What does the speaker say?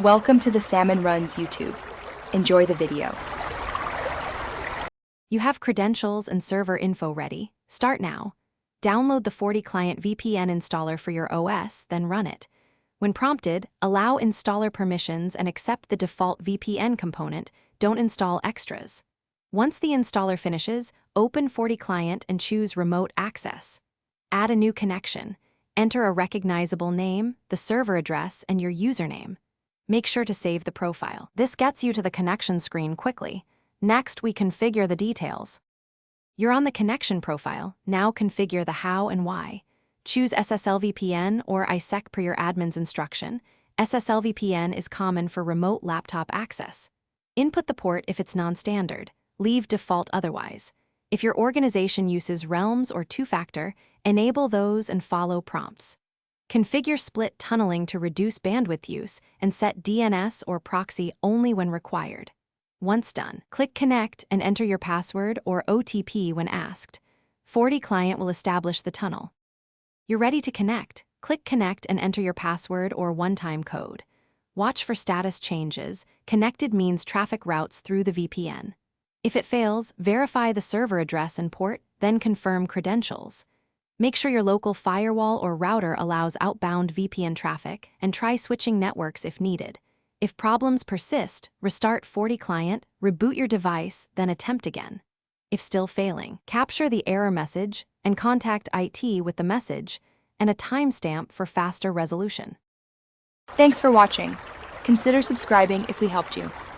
Welcome to the Salmon Runs YouTube. Enjoy the video. You have credentials and server info ready. Start now. Download the FortiClient VPN installer for your OS, then run it. When prompted, allow installer permissions and accept the default VPN component. Don't install extras. Once the installer finishes, open FortiClient and choose Remote Access. Add a new connection. Enter a recognizable name, the server address, and your username. Make sure to save the profile. This gets you to the connection screen quickly. Next, we configure the details. You're on the connection profile. Now configure the how and why. Choose SSL VPN or ISEC per your admin's instruction. SSL VPN is common for remote laptop access. Input the port if it's non-standard. Leave default otherwise. If your organization uses Realms or two-factor, enable those and follow prompts. Configure split tunneling to reduce bandwidth use and set DNS or proxy only when required. Once done, click Connect and enter your password or OTP when asked. FortiClient will establish the tunnel. You're ready to connect. Click Connect and enter your password or one-time code. Watch for status changes. Connected means traffic routes through the VPN. If it fails, verify the server address and port, then confirm credentials. Make sure your local firewall or router allows outbound VPN traffic, and try switching networks if needed. If problems persist, restart FortiClient, reboot your device, then attempt again. If still failing, capture the error message and contact IT with the message and a timestamp for faster resolution. Thanks for watching. Consider subscribing if we helped you.